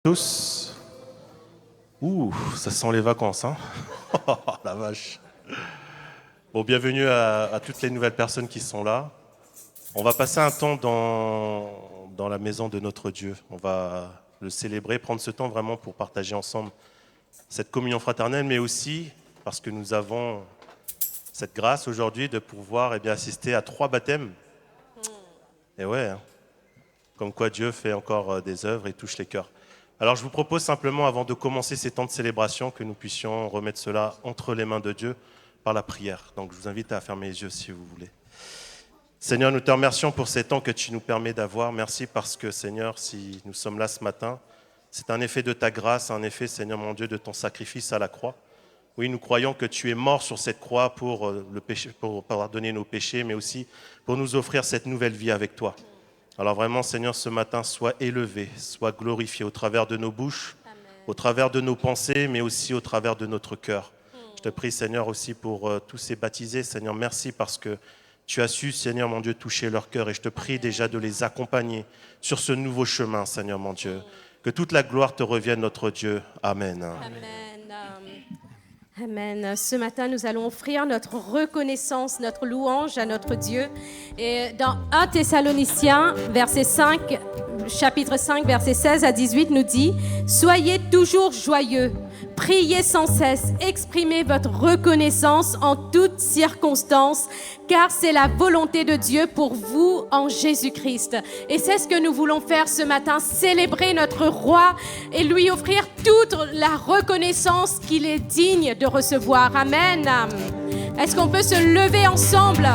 Tous. Ouh, ça sent les vacances, hein. Oh, la vache. Bon, bienvenue à toutes les nouvelles personnes qui sont là. On va passer un temps dans la maison de notre Dieu. On va le célébrer, prendre ce temps vraiment pour partager ensemble cette communion fraternelle, mais aussi parce que nous avons cette grâce aujourd'hui de pouvoir assister à 3 baptêmes. Et ouais, hein. Comme quoi Dieu fait encore des œuvres et touche les cœurs. Alors je vous propose simplement, avant de commencer ces temps de célébration, que nous puissions remettre cela entre les mains de Dieu par la prière. Donc je vous invite à fermer les yeux si vous voulez. Seigneur, nous te remercions pour ces temps que tu nous permets d'avoir. Merci parce que, Seigneur, si nous sommes là ce matin, c'est un effet de ta grâce, un effet, Seigneur mon Dieu, de ton sacrifice à la croix. Oui, nous croyons que tu es mort sur cette croix pour pardonner nos péchés, mais aussi pour nous offrir cette nouvelle vie avec toi. Alors vraiment, Seigneur, ce matin, sois élevé, sois glorifié au travers de nos bouches, Amen. Au travers de nos pensées, mais aussi au travers de notre cœur. Je te prie, Seigneur, aussi pour tous ces baptisés. Seigneur, merci parce que tu as su, Seigneur, mon Dieu, toucher leur cœur. Et je te prie déjà de les accompagner sur ce nouveau chemin, Seigneur, mon Dieu. Que toute la gloire te revienne, notre Dieu. Amen. Amen. Amen. Ce matin, nous allons offrir notre reconnaissance, notre louange à notre Dieu. Et dans 1 Thessaloniciens, chapitre 5, versets 16 à 18, nous dit « Soyez toujours joyeux, priez sans cesse, exprimez votre reconnaissance en toutes circonstances, car c'est la volonté de Dieu pour vous en Jésus-Christ. » Et c'est ce que nous voulons faire ce matin, célébrer notre roi et lui offrir toute la reconnaissance qu'il est digne de recevoir. Amen. Est-ce qu'on peut se lever ensemble?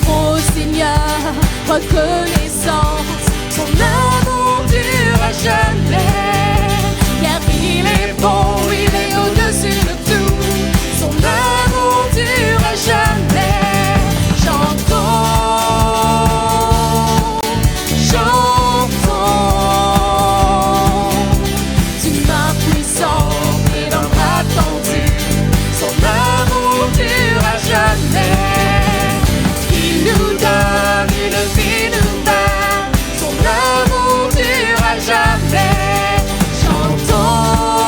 Ô Seigneur, reconnaissance, son amour dure à jamais, car il est bon, il est au-dessus de tout, son amour dure à jamais. Chantons, chantons, d'une main puissante et d'un bras tendu, son amour dure à jamais. Nous donne une vie nouvelle, son amour dure à jamais. Chantons,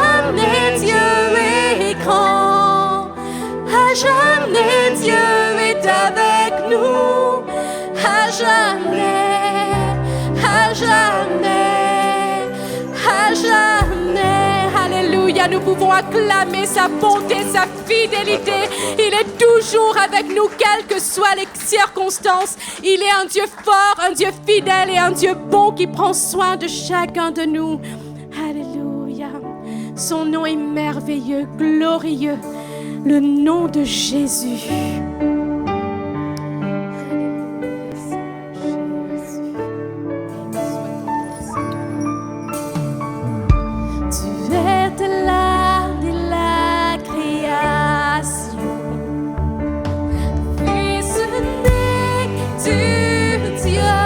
jamais Dieu est grand. À jamais Dieu est avec nous. À jamais, à jamais, à jamais. Alléluia, nous pouvons acclamer sa bonté, sa fidélité. Il est toujours avec nous, quelles que soient les circonstances. Il est un Dieu fort, un Dieu fidèle et un Dieu bon qui prend soin de chacun de nous. Alléluia. Son nom est merveilleux, glorieux, le nom de Jésus. Tu es de l'art de la création, fils unique du Dieu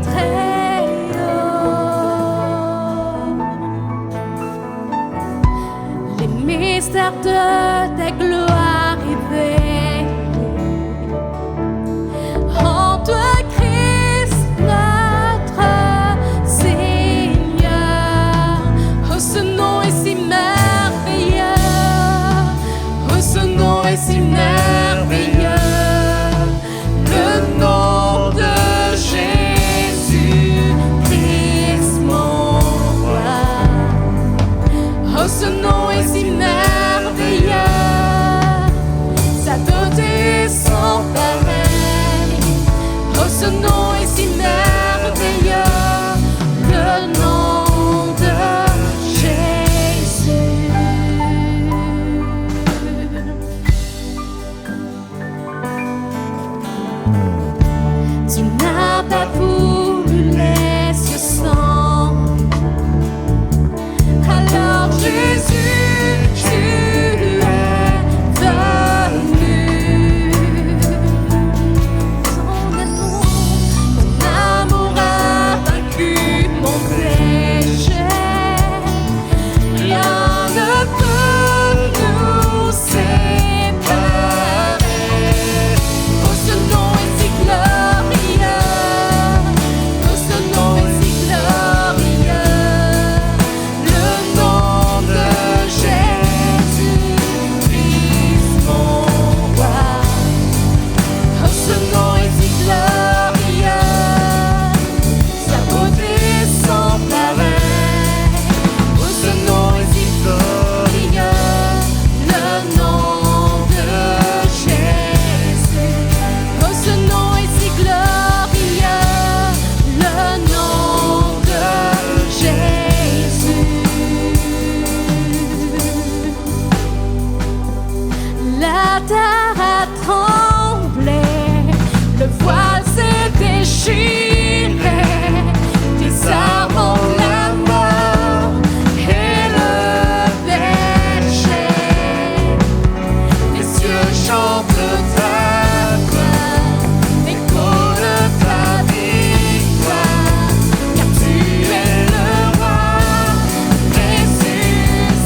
très haut. Les mystères de ta gloire révélés en toi, Christ, notre Seigneur. Oh, ce nom est si merveilleux. Oh, ce nom est si merveilleux. Le nom de Jésus, Christ, mon roi. Oh, ce nom est si merveilleux. Sa beauté est sans pareil. Oh, ce nom est si merveilleux. Le nom de Jésus. Tu n'as pas voulu les cieux sans. Alors Jésus, tu es venu. Ton amour a vaincu mon péché. Rien ne peut nous séparer. Oh, ce nom est si glorieux. Oh, ce nom est si glorieux. Le nom de Jésus, Christ, mon roi. Oh, ce nom est si glorieux. Sa beauté est sans pareil. Oh, ce nom est si glorieux. Le nom de Jésus. Oh, ce nom est si glorieux. Le nom de Jésus. La terre a tremblé, le voile s'est déchiré, désarmant la mort et le péché. Les cieux chantent ta gloire, écho de ta victoire, car tu es le roi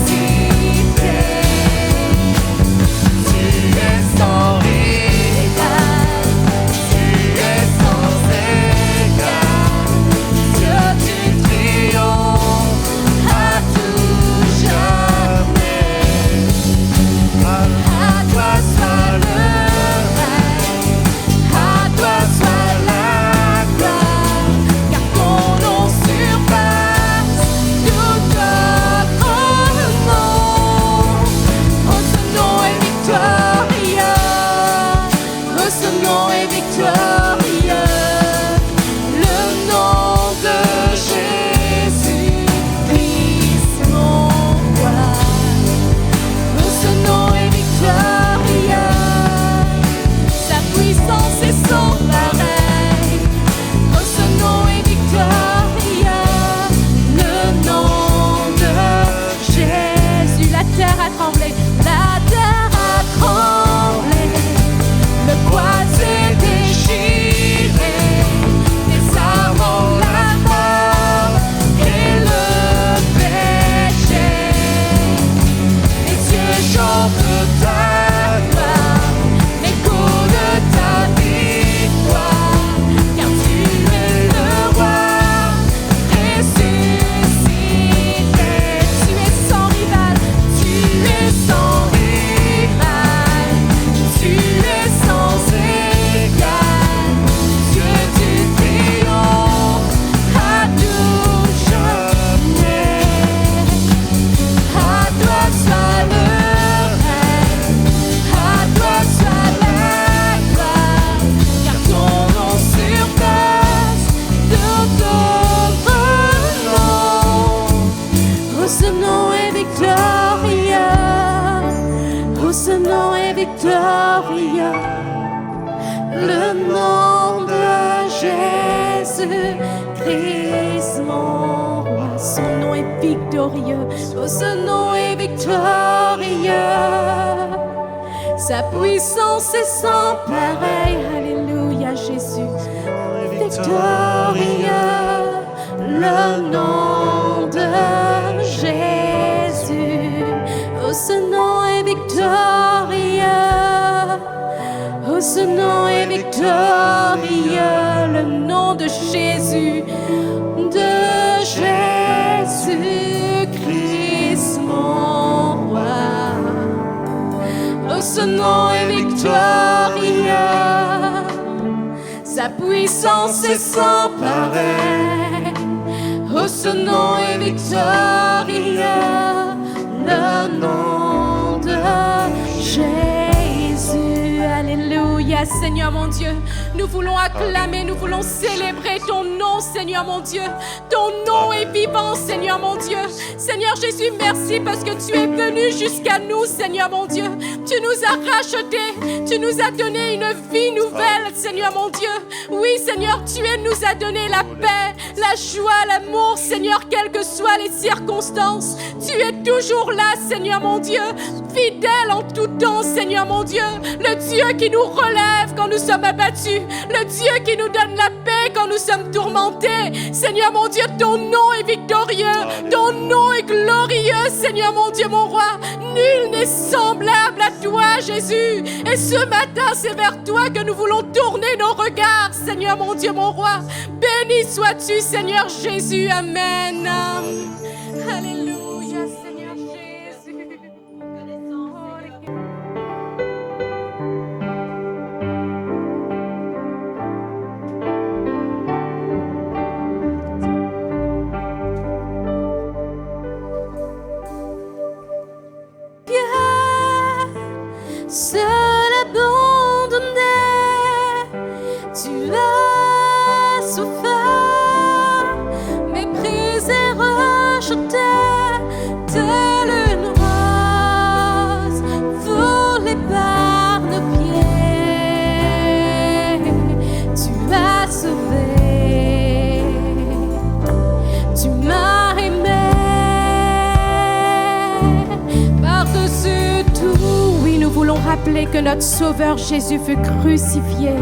ressuscité. Tu es victorieux, le nom de Jésus-Christ, mon roi. Son nom est victorieux, oh, ce nom est victorieux. Sa puissance est sans pareil. Alléluia, Jésus. Victorieux, le nom de Jésus. Oh, ce nom est victorieux. Oh, ce nom est victorieux. Le nom de Jésus. De Jésus-Christ, mon roi. Oh, ce nom est victorieux, sa puissance est sans pareil. Oh, ce nom est victorieux, le nom de Jésus. Alléluia, Seigneur mon Dieu. Nous voulons acclamer, nous voulons célébrer ton nom, Seigneur mon Dieu. Ton nom est vivant, Seigneur mon Dieu. Seigneur Jésus, merci parce que tu es venu jusqu'à nous, Seigneur mon Dieu. Tu nous as rachetés, tu nous as donné une vie nouvelle, Seigneur mon Dieu. Oui, Seigneur, tu nous as donné la paix, la joie, l'amour, Seigneur, quelles que soient les circonstances. Tu es toujours là, Seigneur mon Dieu, fidèle en tout temps, Seigneur mon Dieu. Le Dieu qui nous relève quand nous sommes abattus, le Dieu qui nous donne la paix quand nous sommes tourmentés. Seigneur mon Dieu, ton nom est victorieux, ton nom est glorieux, Seigneur mon Dieu, mon roi. Nul n'est semblable à toi, Jésus. Et ce matin, c'est vers toi que nous voulons tourner nos regards, Seigneur mon Dieu, mon roi. Béni sois-tu, Seigneur Jésus. Amen. Alléluia, Seigneur Jésus. Seul abandonné, tu as souffert, méprisé, rejeté, tel une rose volée par nos pieds. Tu as sauvé, tu m'as aimé par-dessus tout. Oui, nous voulons rappeler que notre Sauveur Jésus fut crucifié.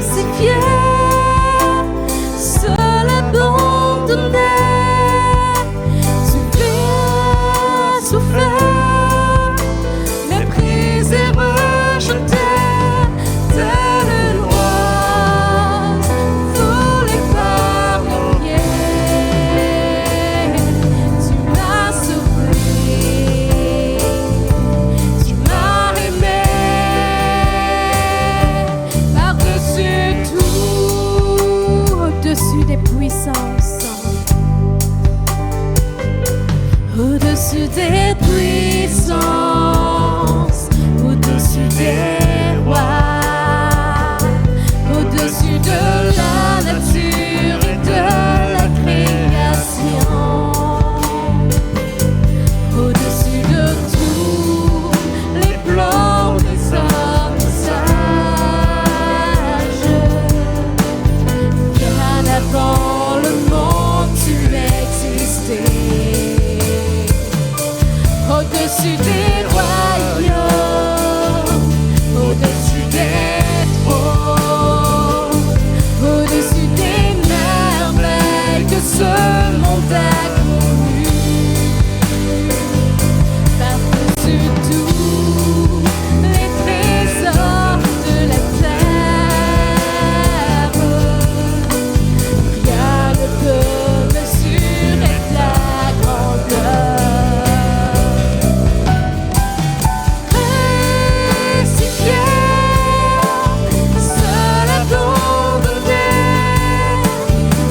Crucifié, seul abandonné, tu as souffert, méprisé, rejeté, tel une rose volée par nos pieds. Tu m'as sauvé, tu m'as aimé par-dessus tout, au-dessus des puissances, au-dessus des puissances, au-dessus des rois, au-dessus de la nature et de la création, au-dessus de tous les plans des hommes sages. Bien avant le monde, tu existais. Au-dessus des royaumes, au-dessus des trônes, au-dessus des merveilles que ce monde a connues, par-dessus tous les trésors de la terre, rien ne peut mesurer ta grandeur. Crucifié, seul abandonné,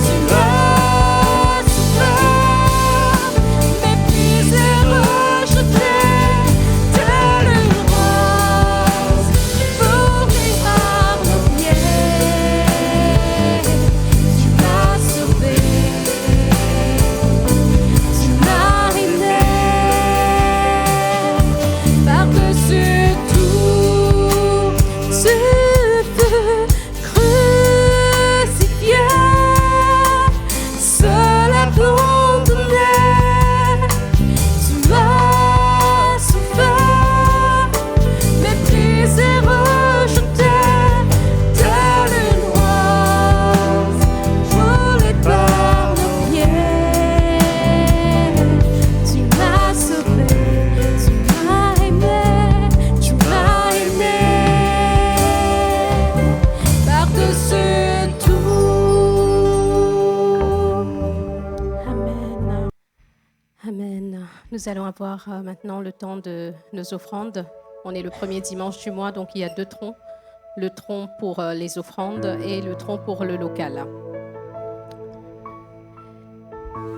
tu as souffert, Nous allons avoir maintenant le temps de nos offrandes. On est le premier dimanche du mois, donc il y a 2 troncs. Le tronc pour les offrandes et le tronc pour le local.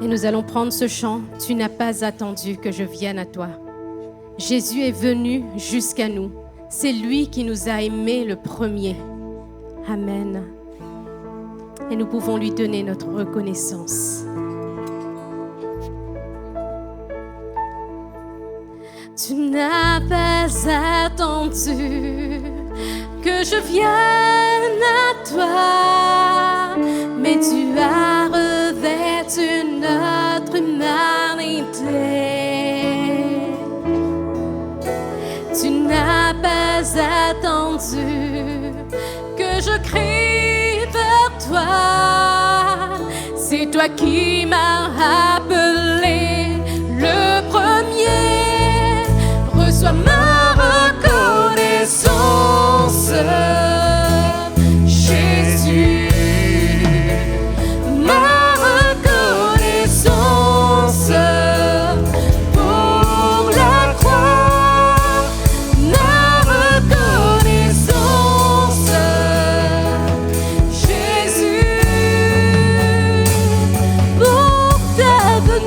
Et nous allons prendre ce chant. Tu n'as pas attendu que je vienne à toi. Jésus est venu jusqu'à nous. C'est lui qui nous a aimés le premier. Amen. Et nous pouvons lui donner notre reconnaissance. Tu n'as pas attendu que je vienne à toi, mais tu as revêtu notre humanité. Tu n'as pas attendu que je crie vers toi. C'est toi qui m'as appelé le premier. Reçois ma reconnaissance, Jésus. Ma reconnaissance pour la croix. Ma reconnaissance, Jésus, pour ta venue.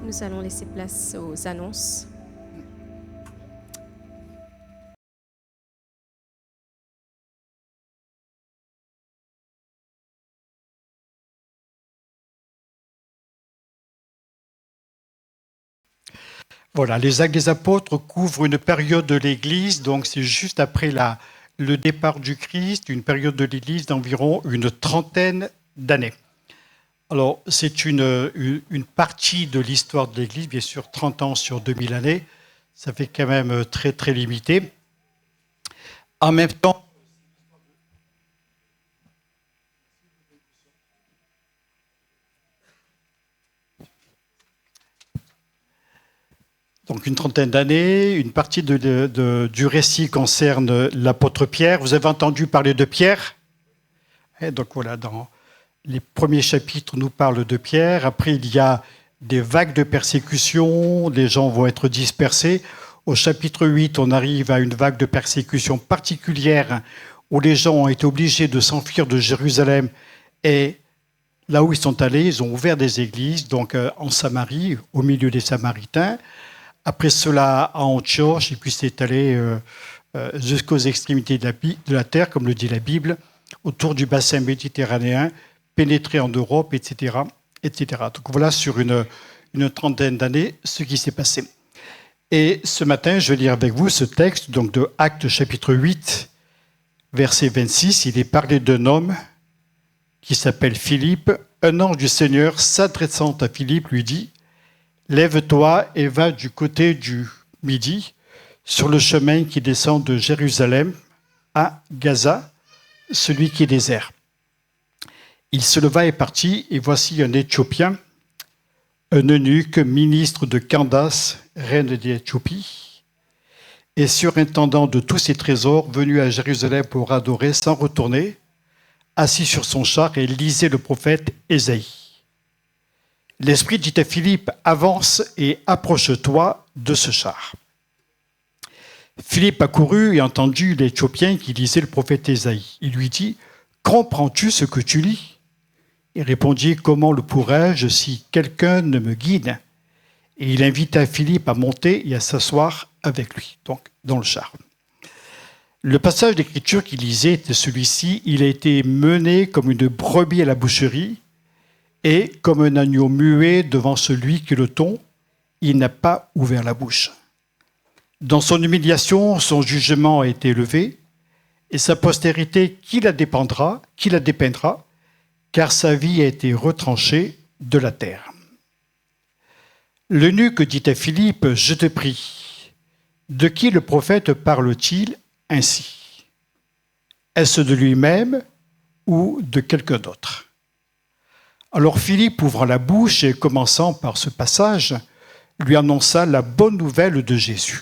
Nous allons laisser place aux annonces. Voilà, les Actes des Apôtres couvrent une période de l'Église, donc c'est juste après le départ du Christ, une période de l'Église d'environ une trentaine d'années. Alors, c'est une partie de l'histoire de l'Église, bien sûr, 30 ans sur 2000 années, ça fait quand même très, très limité. En même temps, Donc une trentaine d'années, une partie du récit concerne l'apôtre Pierre. Vous avez entendu parler de Pierre? Et donc voilà, dans les premiers chapitres, on nous parle de Pierre. Après, il y a des vagues de persécution, les gens vont être dispersés. Au chapitre 8, on arrive à une vague de persécution particulière où les gens ont été obligés de s'enfuir de Jérusalem. Et là où ils sont allés, ils ont ouvert des églises, donc en Samarie, au milieu des Samaritains. Après cela, à Antioche, et puis c'est allé jusqu'aux extrémités de la terre, comme le dit la Bible, autour du bassin méditerranéen, pénétrer en Europe, etc., etc. Donc voilà, sur une trentaine d'années, ce qui s'est passé. Et ce matin, je vais lire avec vous ce texte donc de Actes chapitre 8, verset 26. Il est parlé d'un homme qui s'appelle Philippe. Un ange du Seigneur, s'adressant à Philippe, lui dit: « Lève-toi et va du côté du midi, sur le chemin qui descend de Jérusalem à Gaza, celui qui est désert. » Il se leva et partit, et voici un Éthiopien, un eunuque, ministre de Candace, reine d'Éthiopie, et surintendant de tous ses trésors, venu à Jérusalem pour adorer sans retourner, assis sur son char et lisait le prophète Ésaïe. L'Esprit dit à Philippe: « Avance et approche-toi de ce char. » Philippe accourut et entendit l'Éthiopien qui lisait le prophète Ésaïe. Il lui dit: « Comprends-tu ce que tu lis ?» Il répondit: « Comment le pourrais-je si quelqu'un ne me guide ?» Et il invita Philippe à monter et à s'asseoir avec lui, donc dans le char. Le passage d'écriture qu'il lisait était celui-ci: « Il a été mené comme une brebis à la boucherie, et comme un agneau muet devant celui qui le tond, il n'a pas ouvert la bouche. Dans son humiliation, son jugement a été élevé, et sa postérité qui la dépeindra, car sa vie a été retranchée de la terre. » L'eunuque dit à Philippe: « Je te prie, de qui le prophète parle-t-il ainsi? Est-ce de lui-même ou de quelqu'un d'autre ?» Alors Philippe ouvra la bouche et, commençant par ce passage, lui annonça la bonne nouvelle de Jésus.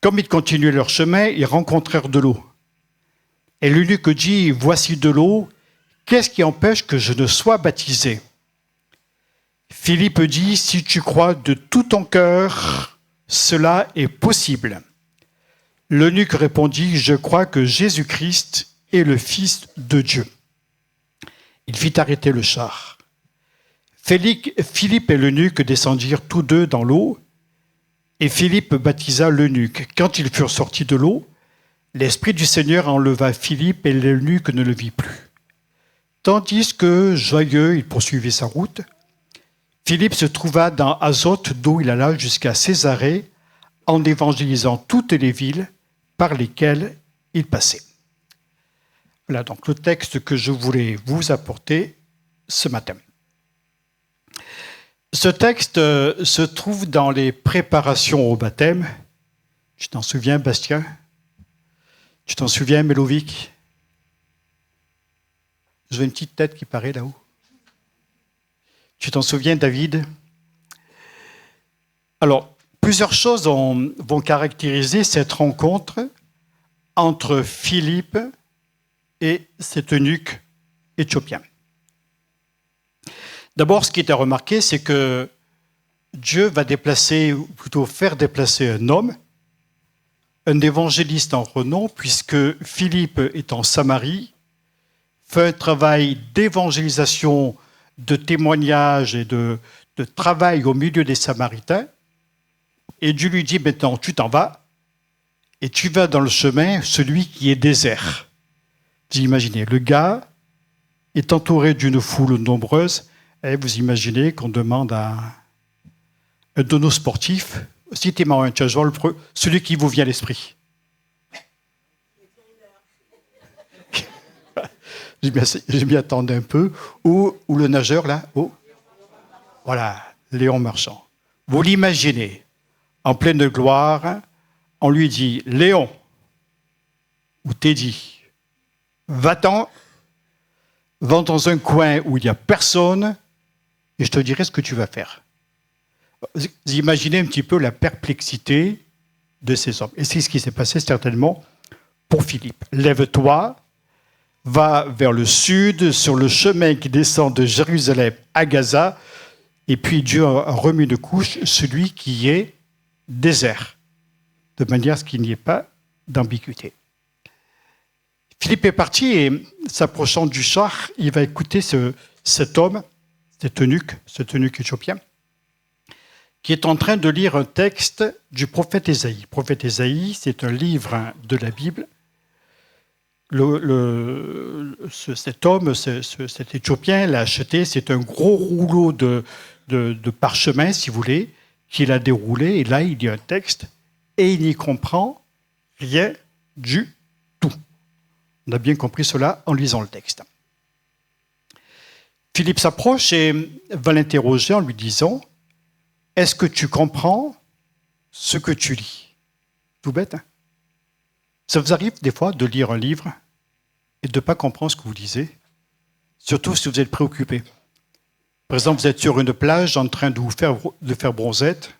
Comme ils continuaient leur chemin, ils rencontrèrent de l'eau. Et l'eunuque dit: « Voici de l'eau, qu'est-ce qui empêche que je ne sois baptisé ?» Philippe dit: « Si tu crois de tout ton cœur, cela est possible. » L'eunuque répondit: « Je crois que Jésus-Christ est le Fils de Dieu. » Il fit arrêter le char. Philippe et l'eunuque descendirent tous deux dans l'eau, et Philippe baptisa l'eunuque. Quand ils furent sortis de l'eau, l'Esprit du Seigneur enleva Philippe et l'eunuque ne le vit plus. Tandis que, joyeux, il poursuivait sa route, Philippe se trouva dans Azote, d'où il alla jusqu'à Césarée, en évangélisant toutes les villes par lesquelles il passait. Voilà donc le texte que je voulais vous apporter ce matin. Ce texte se trouve dans les préparations au baptême. Tu t'en souviens, Bastien? Tu t'en souviens, Mélovic? Je vois une petite tête qui paraît là-haut. Tu t'en souviens, David? Alors, plusieurs choses vont caractériser cette rencontre entre Philippe et cet eunuque éthiopien. D'abord, ce qui est à remarquer, c'est que Dieu va déplacer, ou plutôt faire déplacer un homme, un évangéliste en renom, puisque Philippe est en Samarie, fait un travail d'évangélisation, de témoignage et de travail au milieu des Samaritains. Et Dieu lui dit: maintenant, tu t'en vas, et tu vas dans le chemin, celui qui est désert. Vous imaginez, le gars est entouré d'une foule nombreuse, et vous imaginez qu'on demande à un de nos sportifs: citez-moi un joueur, celui qui vous vient à l'esprit. Je m'y attendais un peu. Ou le nageur, là. Voilà, Léon Marchand. Vous l'imaginez, en pleine gloire, on lui dit: Léon, ou Teddy, va-t'en, va dans un coin où il n'y a personne, et je te dirai ce que tu vas faire. Vous imaginez un petit peu la perplexité de ces hommes. Et c'est ce qui s'est passé certainement pour Philippe. Lève-toi, va vers le sud, sur le chemin qui descend de Jérusalem à Gaza, et puis Dieu a remis de couche celui qui est désert, de manière à ce qu'il n'y ait pas d'ambiguïté. Philippe est parti et, s'approchant du char, il va écouter cet homme, cet eunuque éthiopien, qui est en train de lire un texte du prophète Ésaïe. Le prophète Ésaïe, c'est un livre de la Bible. Cet homme, cet Éthiopien, l'a acheté. C'est un gros rouleau de parchemin, si vous voulez, qu'il a déroulé. Et là, il lit un texte et il n'y comprend rien du tout. On a bien compris cela en lisant le texte. Philippe s'approche et va l'interroger en lui disant « Est-ce que tu comprends ce que tu lis ?» Tout bête, hein? Ça vous arrive des fois de lire un livre et de ne pas comprendre ce que vous lisez, surtout si vous êtes préoccupé. Par exemple, vous êtes sur une plage en train de faire bronzette,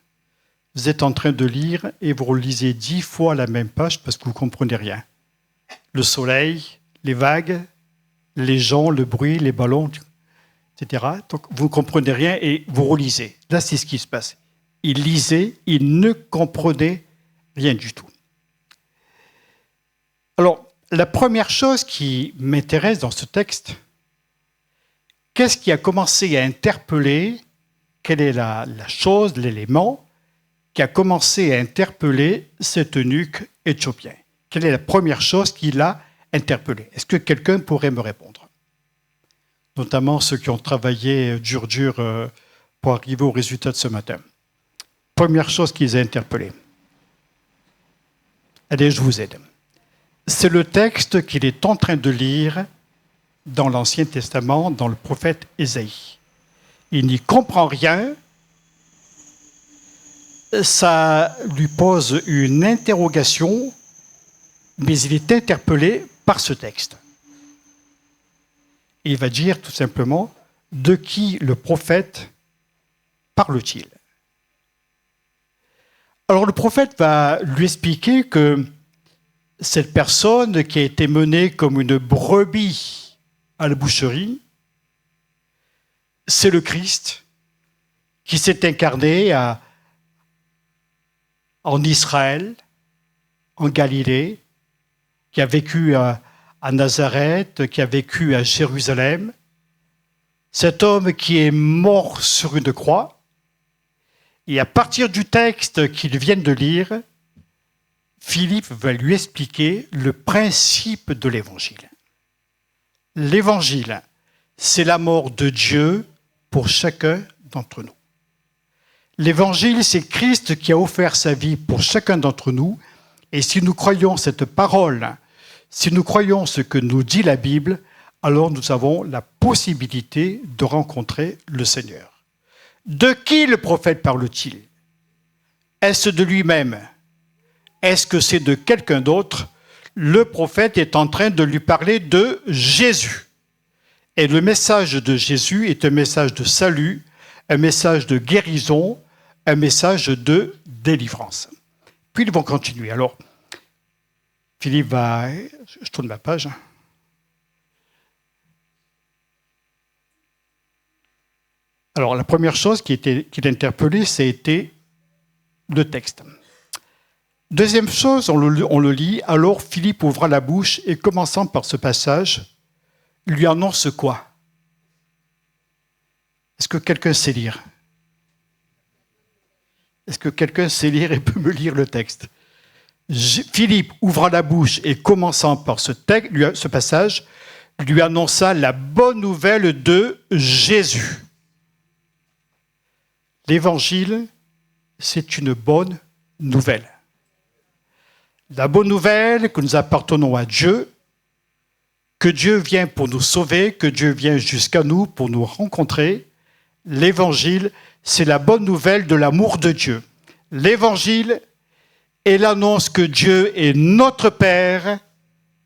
vous êtes en train de lire et vous relisez 10 fois la même page parce que vous ne comprenez rien. Le soleil, les vagues, les gens, le bruit, les ballons, etc. Donc vous ne comprenez rien et vous relisez. Là, c'est ce qui se passe. Il lisait, il ne comprenait rien du tout. Alors, la première chose qui m'intéresse dans ce texte, qu'est-ce qui a commencé à interpeller, quelle est la chose, l'élément qui a commencé à interpeller cet eunuque éthiopien? Quelle est la première chose qui l'a interpellé? Est-ce que quelqu'un pourrait me répondre? Notamment ceux qui ont travaillé dur pour arriver au résultat de ce matin. Première chose qui les a interpellés. Allez, je vous aide. C'est le texte qu'il est en train de lire dans l'Ancien Testament, dans le prophète Ésaïe. Il n'y comprend rien. Ça lui pose une interrogation, mais il est interpellé par ce texte. Il va dire tout simplement, de qui le prophète parle-t-il? Alors le prophète va lui expliquer que cette personne qui a été menée comme une brebis à la boucherie, c'est le Christ qui s'est incarné en Israël, en Galilée, qui a vécu à Nazareth, qui a vécu à Jérusalem. Cet homme qui est mort sur une croix. Et à partir du texte qu'ils viennent de lire, Philippe va lui expliquer le principe de l'Évangile. L'Évangile, c'est la mort de Dieu pour chacun d'entre nous. L'Évangile, c'est Christ qui a offert sa vie pour chacun d'entre nous. Et si nous croyons cette parole, si nous croyons ce que nous dit la Bible, alors nous avons la possibilité de rencontrer le Seigneur. De qui le prophète parle-t-il? Est-ce de lui-même? Est-ce que c'est de quelqu'un d'autre? Le prophète est en train de lui parler de Jésus. Et le message de Jésus est un message de salut, un message de guérison, un message de délivrance. Puis ils vont continuer. Alors, Philippe va... Je tourne ma page. Alors, la première chose qui l'a interpellé, c'était le texte. Deuxième chose, on le lit. Alors Philippe ouvra la bouche et, commençant par ce passage, lui annonce quoi? Est-ce que quelqu'un sait lire? Est-ce que quelqu'un sait lire et peut me lire le texte? Philippe ouvra la bouche et, commençant par ce passage, lui annonça la bonne nouvelle de Jésus. L'Évangile, c'est une bonne nouvelle. La bonne nouvelle que nous appartenons à Dieu, que Dieu vient pour nous sauver, que Dieu vient jusqu'à nous pour nous rencontrer. L'Évangile, c'est la bonne nouvelle de l'amour de Dieu. L'Évangile est l'annonce que Dieu est notre Père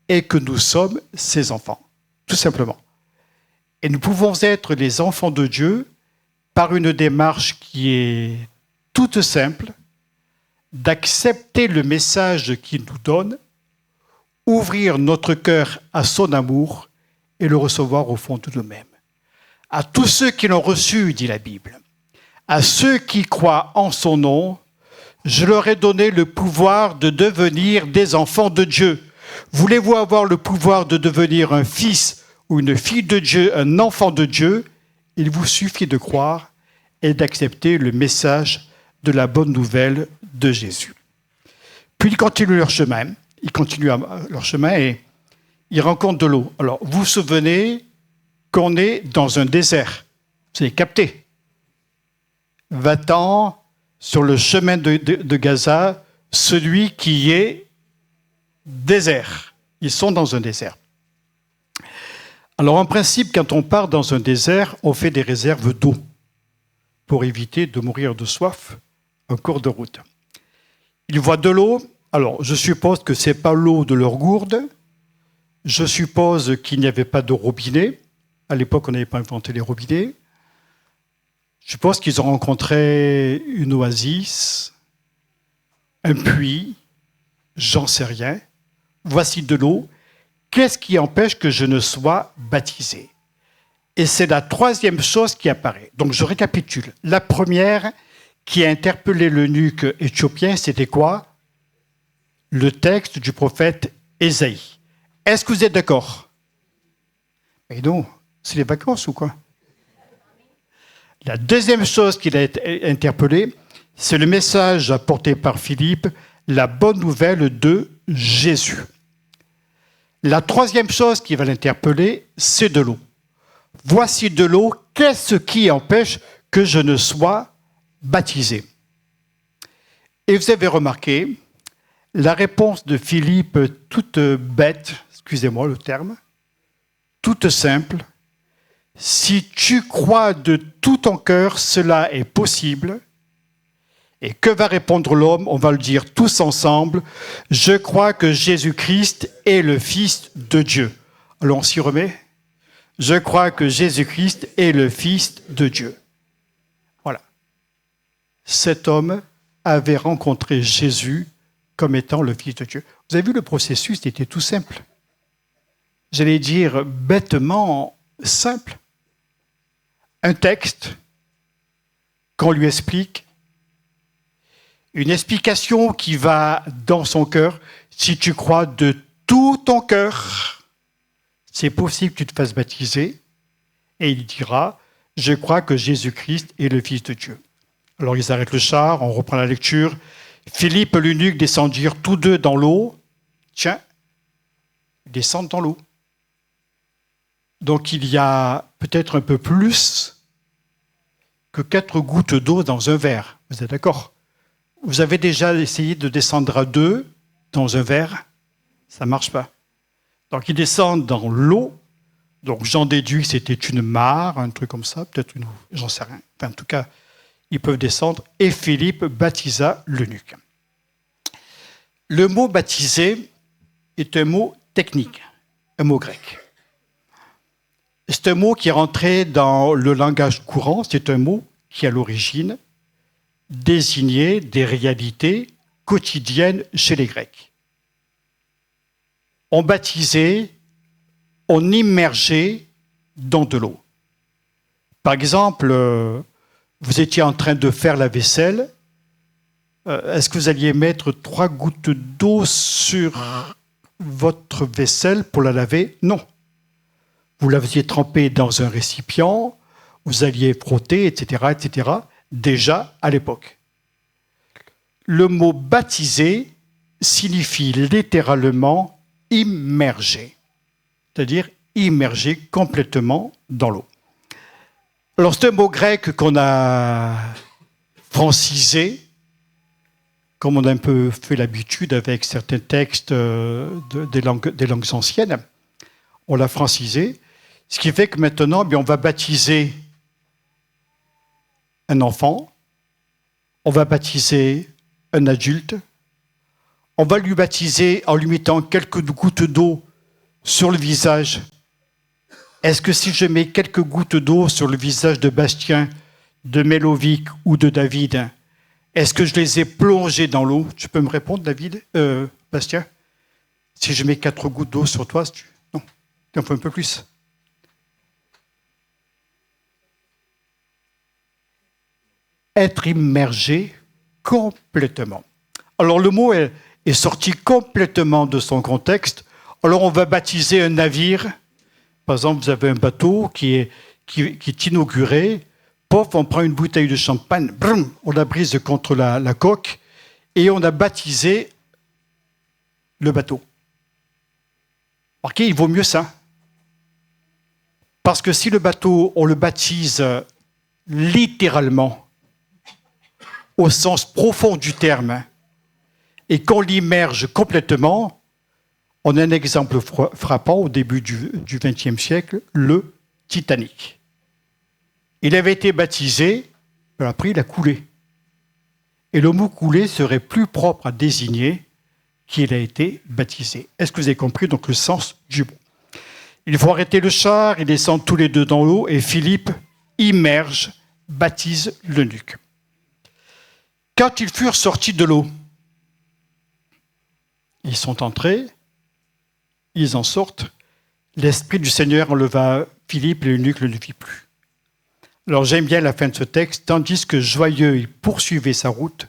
et que nous sommes ses enfants, tout simplement. Et nous pouvons être les enfants de Dieu par une démarche qui est toute simple d'accepter le message qu'il nous donne, ouvrir notre cœur à son amour et le recevoir au fond de nous-mêmes. À tous ceux qui l'ont reçu, dit la Bible, à ceux qui croient en son nom, je leur ai donné le pouvoir de devenir des enfants de Dieu. Voulez-vous avoir le pouvoir de devenir un fils ou une fille de Dieu, un enfant de Dieu? Il vous suffit de croire et d'accepter le message de la bonne nouvelle de Jésus. Puis ils continuent leur chemin. Ils continuent leur chemin et ils rencontrent de l'eau. Alors, vous vous souvenez qu'on est dans un désert. Vous avez capté. 20 ans sur le chemin de Gaza, celui qui est désert. Ils sont dans un désert. Alors, en principe, quand on part dans un désert, on fait des réserves d'eau pour éviter de mourir de soif en cours de route. Ils voient de l'eau. Alors, je suppose que ce n'est pas l'eau de leur gourde. Je suppose qu'il n'y avait pas de robinet. À l'époque, on n'avait pas inventé les robinets. Je suppose qu'ils ont rencontré une oasis, un puits, j'en sais rien. Voici de l'eau. Qu'est-ce qui empêche que je ne sois baptisé? Et c'est la troisième chose qui apparaît. Donc, je récapitule. La première qui a interpellé l'eunuque éthiopien, c'était quoi? Le texte du prophète Ésaïe. Est-ce que vous êtes d'accord? Mais non, c'est les vacances ou quoi? La deuxième chose qu'il a interpellé, c'est le message apporté par Philippe, la bonne nouvelle de Jésus. La troisième chose qui va l'interpeller, c'est de l'eau. Voici de l'eau, qu'est-ce qui empêche que je ne sois baptisé? Et vous avez remarqué, la réponse de Philippe, toute bête, excusez-moi le terme, toute simple, si tu crois de tout ton cœur, cela est possible. Et que va répondre l'homme? On va le dire tous ensemble. Je crois que Jésus-Christ est le Fils de Dieu. Alors on s'y remet. Je crois que Jésus-Christ est le Fils de Dieu. Voilà. Cet homme avait rencontré Jésus comme étant le Fils de Dieu. Vous avez vu, le processus était tout simple. J'allais dire bêtement simple. Un texte qu'on lui explique, une explication qui va dans son cœur. Si tu crois de tout ton cœur, c'est possible que tu te fasses baptiser. Et il dira, je crois que Jésus-Christ est le Fils de Dieu. Alors ils arrêtent le char, on reprend la lecture. Philippe et l'eunuque descendirent tous deux dans l'eau. Tiens, ils descendent dans l'eau. Donc il y a peut-être un peu plus que 4 gouttes d'eau dans un verre. Vous êtes d'accord? Vous avez déjà essayé de descendre à 2 dans un verre? Ça ne marche pas. Donc ils descendent dans l'eau. Donc j'en déduis que c'était une mare, un truc comme ça, peut-être une, j'en sais rien. Enfin, en tout cas, ils peuvent descendre. Et Philippe baptisa l'eunuque. Le mot baptiser est un mot technique, un mot grec. C'est un mot qui est rentré dans le langage courant. C'est un mot qui, à l'origine, désignait des réalités quotidiennes chez les Grecs. On baptisait, on immergeait dans de l'eau. Par exemple, vous étiez en train de faire la vaisselle. Est-ce que vous alliez mettre 3 gouttes d'eau sur votre vaisselle pour la laver? Non. Vous l'aviez trempée dans un récipient, vous alliez frotter, etc., etc., déjà à l'époque. Le mot baptiser signifie littéralement immerger, c'est-à-dire immerger complètement dans l'eau. Alors c'est un mot grec qu'on a francisé, comme on a un peu fait l'habitude avec certains textes des langues anciennes. On l'a francisé, ce qui fait que maintenant, on va baptiser un enfant, on va baptiser un adulte, on va lui baptiser en lui mettant quelques gouttes d'eau sur le visage. Est-ce que si je mets quelques gouttes d'eau sur le visage de Bastien, de Mélovic ou de David, Est-ce que je les ai plongés dans l'eau? Tu peux me répondre, David, Bastien? Si je mets 4 gouttes d'eau sur toi, non, il en faut un peu plus. Être immergé complètement. Alors le mot est sorti complètement de son contexte. Alors on va baptiser un navire. Par exemple, vous avez un bateau qui est inauguré. Pof, on prend une bouteille de champagne, brum, on la brise contre la coque et on a baptisé le bateau. Ok, il vaut mieux ça. Parce que si le bateau, on le baptise littéralement, au sens profond du terme, et qu'on l'immerge complètement, on a un exemple frappant au début du XXe siècle, le Titanic. Il avait été baptisé, après il a coulé. Et le mot couler serait plus propre à désigner qu'il a été baptisé. Est-ce que vous avez compris donc le sens du mot? Il faut arrêter le char, ils descendent tous les deux dans l'eau et Philippe immerge, baptise l'eunuque. Quand ils furent sortis de l'eau, ils sont entrés, ils en sortent, l'Esprit du Seigneur enleva Philippe et l'eunuque ne le vit plus. Alors j'aime bien la fin de ce texte, tandis que joyeux il poursuivait sa route,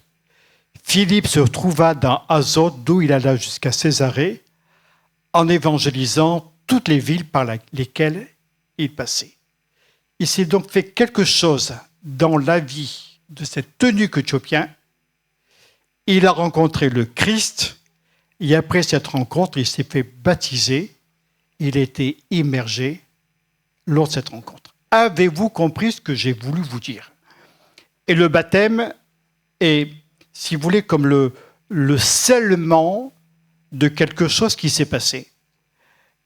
Philippe se trouva dans Azote, d'où il alla jusqu'à Césarée, en évangélisant toutes les villes par lesquelles il passait. Il s'est donc fait quelque chose dans la vie de cet eunuque éthiopien. Il a rencontré le Christ, et après cette rencontre, il s'est fait baptiser. Il a été immergé lors de cette rencontre. Avez-vous compris ce que j'ai voulu vous dire? Et le baptême est, si vous voulez, comme le scellement de quelque chose qui s'est passé.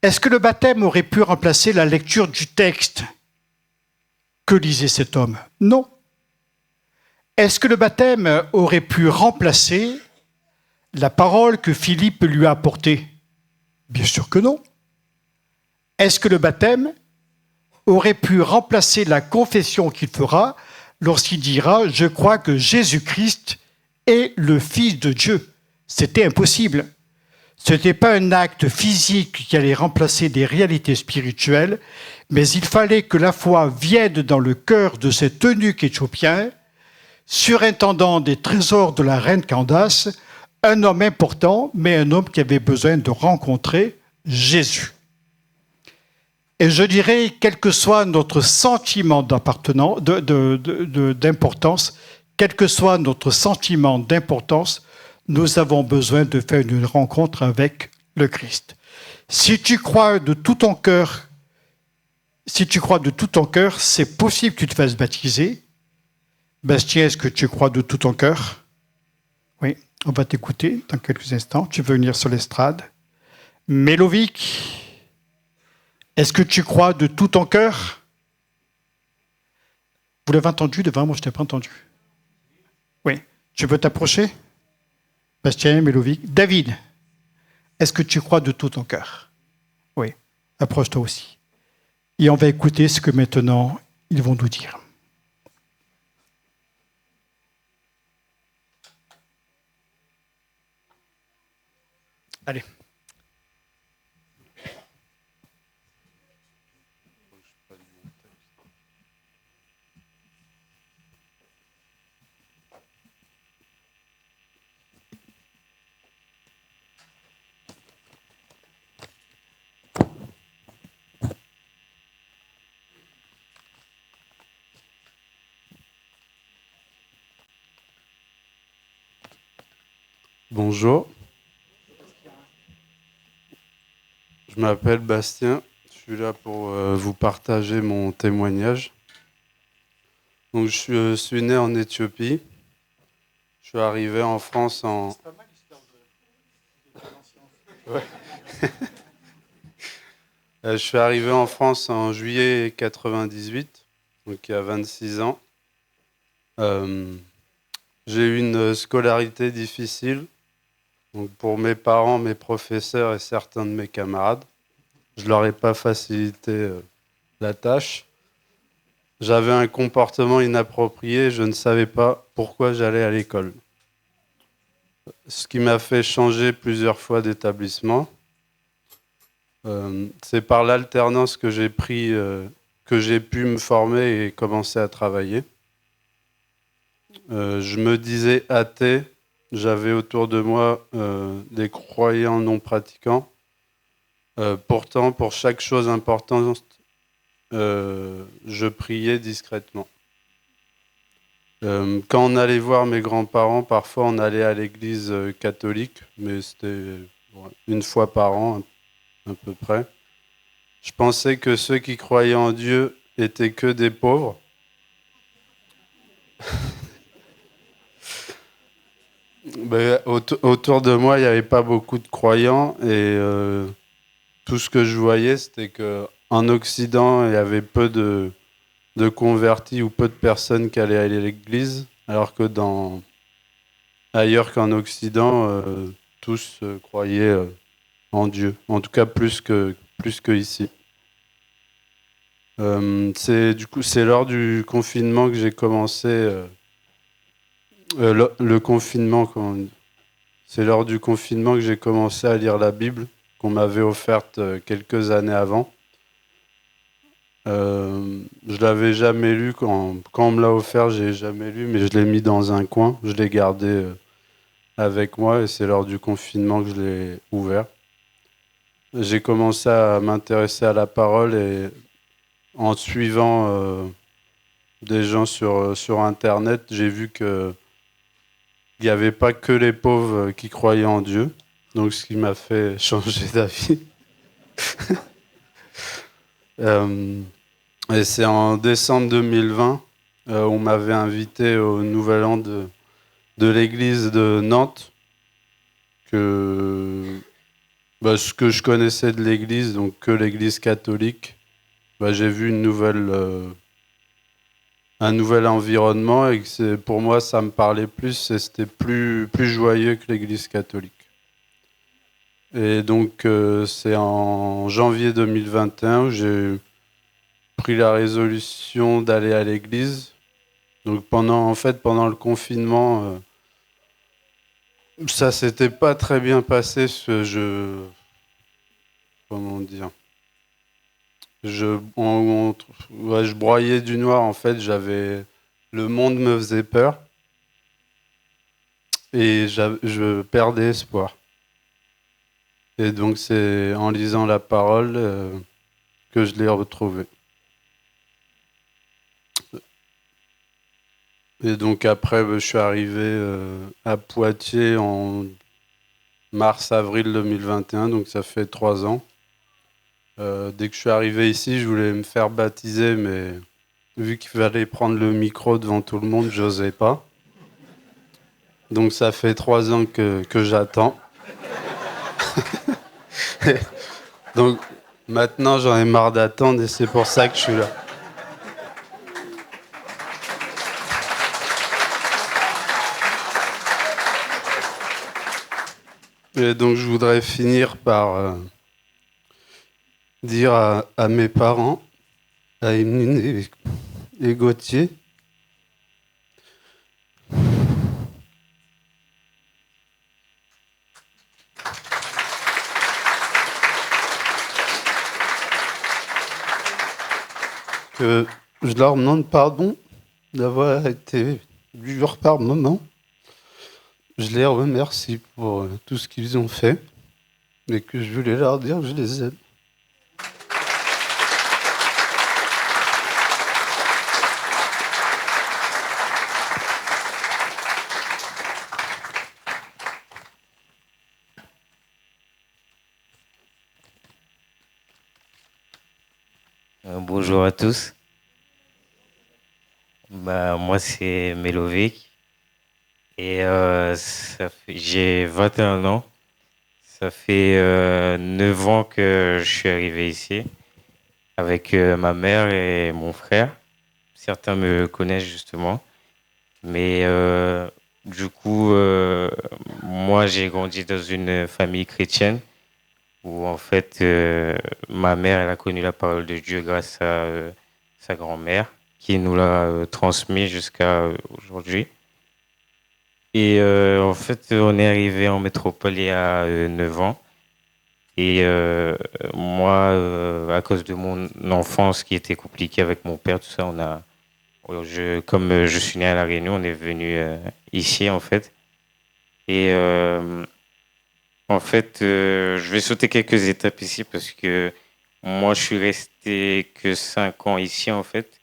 Est-ce que le baptême aurait pu remplacer la lecture du texte que lisait cet homme? Non. Est-ce que le baptême aurait pu remplacer la parole que Philippe lui a apportée? Bien sûr que non. Est-ce que le baptême aurait pu remplacer la confession qu'il fera lorsqu'il dira « Je crois que Jésus-Christ est le Fils de Dieu ». C'était impossible. Ce n'était pas un acte physique qui allait remplacer des réalités spirituelles, mais il fallait que la foi vienne dans le cœur de cet eunuque éthiopien, surintendant des trésors de la reine Candace, un homme important, mais un homme qui avait besoin de rencontrer Jésus. Et je dirais, quel que soit notre sentiment d'importance, quel que soit notre sentiment d'importance, nous avons besoin de faire une rencontre avec le Christ. Si tu crois de tout ton cœur, c'est possible que tu te fasses baptiser. Bastien, est-ce que tu crois de tout ton cœur? Oui, on va t'écouter dans quelques instants. Tu veux venir sur l'estrade. Mélovic, est-ce que tu crois de tout ton cœur? Vous l'avez entendu devant moi, je ne t'ai pas entendu. Oui, tu veux t'approcher? Bastien, Mélovic. David, est-ce que tu crois de tout ton cœur? Oui, approche-toi aussi. Et on va écouter ce que maintenant ils vont nous dire. Allez. Bonjour, je m'appelle Bastien, je suis là pour vous partager mon témoignage. Donc, je suis né en Éthiopie, je suis arrivé en France en... C'est pas mal l'histoire de... Ouais. Je suis arrivé en France en juillet 1998, donc il y a 26 ans. J'ai eu une scolarité difficile. Donc pour mes parents, mes professeurs et certains de mes camarades, je ne leur ai pas facilité la tâche. j'avais un comportement inapproprié, je ne savais pas pourquoi j'allais à l'école. Ce qui m'a fait changer plusieurs fois d'établissement. C'est par l'alternance que j'ai pu me former et commencer à travailler. Je me disais athée, j'avais autour de moi des croyants non pratiquants. Pourtant, pour chaque chose importante, je priais discrètement. Quand on allait voir mes grands-parents, parfois on allait à l'église catholique, mais c'était une fois par an à peu près. Je pensais que ceux qui croyaient en Dieu étaient que des pauvres. Autour de moi, il n'y avait pas beaucoup de croyants et tout ce que je voyais, c'était qu'en Occident, il y avait peu de convertis ou peu de personnes qui allaient à l'église, alors que ailleurs qu'en Occident, tous croyaient en Dieu. En tout cas, plus que ici. C'est lors du confinement que j'ai commencé. Le confinement, c'est lors du confinement que j'ai commencé à lire la Bible qu'on m'avait offerte quelques années avant. Je l'avais jamais lu quand on me l'a offert, j'ai jamais lu, mais je l'ai mis dans un coin, je l'ai gardé avec moi et c'est lors du confinement que je l'ai ouvert. J'ai commencé à m'intéresser à la parole et en suivant des gens sur Internet, j'ai vu qu'il n'y avait pas que les pauvres qui croyaient en Dieu, donc ce qui m'a fait changer d'avis. Et c'est en décembre 2020, on m'avait invité au Nouvel An de l'église de Nantes, ce que je connaissais de l'église, donc que l'église catholique. J'ai vu un nouvel environnement et pour moi ça me parlait plus et c'était plus joyeux que l'église catholique. Et donc c'est en janvier 2021 où j'ai pris la résolution d'aller à l'église. Donc pendant le confinement, ça s'était pas très bien passé. Comment dire, je broyais du noir en fait. Le monde me faisait peur et je perdais espoir. Et donc c'est en lisant la parole que je l'ai retrouvé. Et donc après, je suis arrivé à Poitiers en mars-avril 2021, donc ça fait 3 ans. Dès que je suis arrivé ici, je voulais me faire baptiser, mais vu qu'il fallait prendre le micro devant tout le monde, j'osais pas. Donc ça fait 3 ans que j'attends. Donc maintenant, j'en ai marre d'attendre et c'est pour ça que je suis là. Et donc je voudrais finir par dire à mes parents, à Emeline et Gauthier, que je leur demande pardon d'avoir été dur par moment. Je les remercie pour tout ce qu'ils ont fait et que je voulais leur dire que je les aime. Bonjour à tous. Moi, c'est Melovic et j'ai 21 ans. Ça fait 9 ans que je suis arrivé ici avec ma mère et mon frère. Certains me connaissent justement. Mais du coup, moi, j'ai grandi dans une famille chrétienne où en fait, ma mère, elle a connu la parole de Dieu grâce à sa grand-mère. qui nous l'a transmis jusqu'à aujourd'hui. Et en fait, on est arrivé en métropole il y a 9 ans. Et moi, à cause de mon enfance qui était compliquée avec mon père, tout ça, comme je suis né à La Réunion, on est venu ici, en fait. Et en fait, je vais sauter quelques étapes ici parce que moi, je suis resté que 5 ans ici, en fait.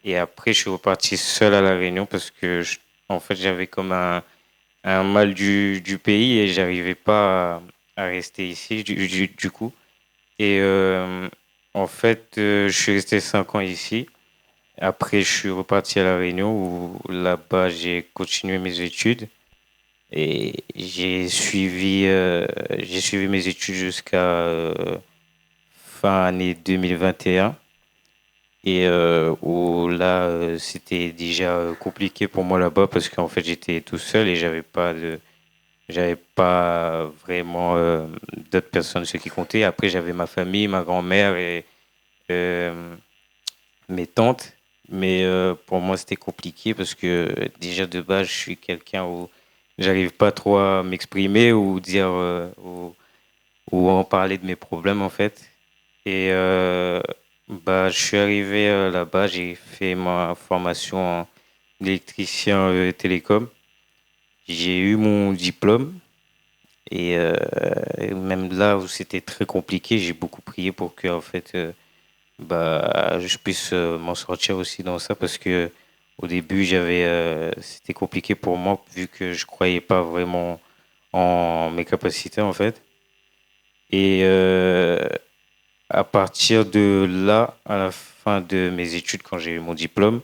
Et après, je suis reparti seul à La Réunion parce que, en fait, j'avais comme un mal du pays et j'arrivais pas à rester ici, du coup. Et en fait, je suis resté 5 ans ici. Après, je suis reparti à La Réunion où là-bas, j'ai continué mes études. Et j'ai suivi mes études jusqu'à fin année 2021. Et où là, c'était déjà compliqué pour moi là-bas parce qu'en fait, j'étais tout seul et j'avais pas vraiment d'autres personnes, ce qui comptait. Après, j'avais ma famille, ma grand-mère et euh, mes tantes. Mais pour moi, c'était compliqué parce que déjà de base, je suis quelqu'un où j'arrive pas trop à m'exprimer ou dire ou en parler de mes problèmes en fait. Et bah, je suis arrivé là-bas, j'ai fait ma formation en électricien télécom. J'ai eu mon diplôme et même là où c'était très compliqué, j'ai beaucoup prié pour que en fait, bah, je puisse m'en sortir aussi dans ça parce que au début c'était compliqué pour moi vu que je croyais pas vraiment en mes capacités en fait. Et à partir de là, à la fin de mes études, quand j'ai eu mon diplôme,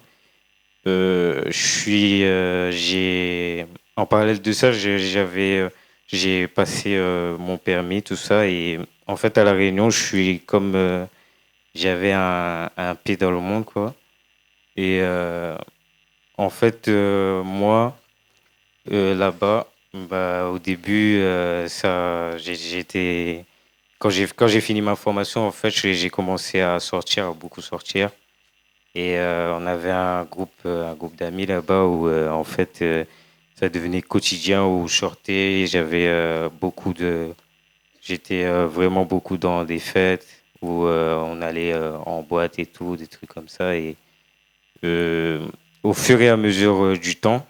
en parallèle de ça, j'ai passé mon permis, tout ça. Et en fait, à La Réunion, j'avais un pied dans le monde, quoi. Et en fait, moi, là-bas, bah, au début, quand j'ai fini ma formation, en fait, j'ai commencé à sortir, à beaucoup sortir. Et on avait un groupe d'amis là-bas où, en fait, ça devenait quotidien où je sortais. J'étais vraiment beaucoup dans des fêtes où on allait en boîte et tout, des trucs comme ça. Et euh, au fur et à mesure du temps,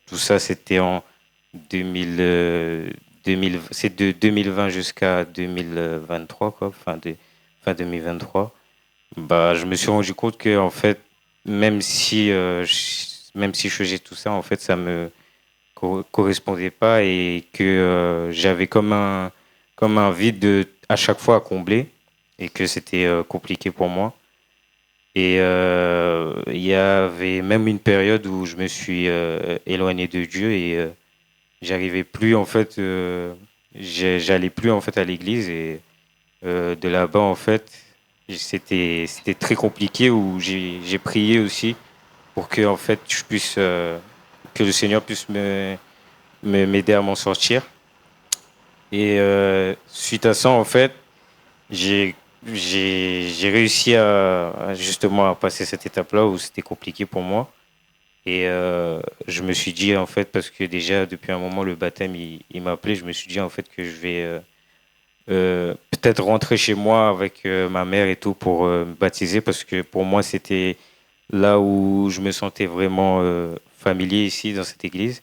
tout ça, c'était en 2000, 2000, c'est de 2020 jusqu'à 2023, quoi, fin 2023. Bah, je me suis rendu compte que, en fait, même si je faisais tout ça, en fait, ça me correspondait pas et que j'avais comme un vide à chaque fois à combler et que c'était compliqué pour moi. Et il y avait même une période où je me suis éloigné de Dieu et j'arrivais plus en fait, j'allais plus en fait à l'église et de là-bas en fait, c'était très compliqué où j'ai prié aussi pour que en fait que le Seigneur puisse m'aider à m'en sortir. Et suite à ça en fait, j'ai j'ai réussi justement à passer cette étape-là où c'était compliqué pour moi. Et je me suis dit, en fait, parce que déjà, depuis un moment, le baptême, il m'a appelé, je me suis dit, en fait, que je vais peut-être rentrer chez moi avec ma mère et tout pour me baptiser, parce que pour moi, c'était là où je me sentais vraiment familier ici, dans cette église.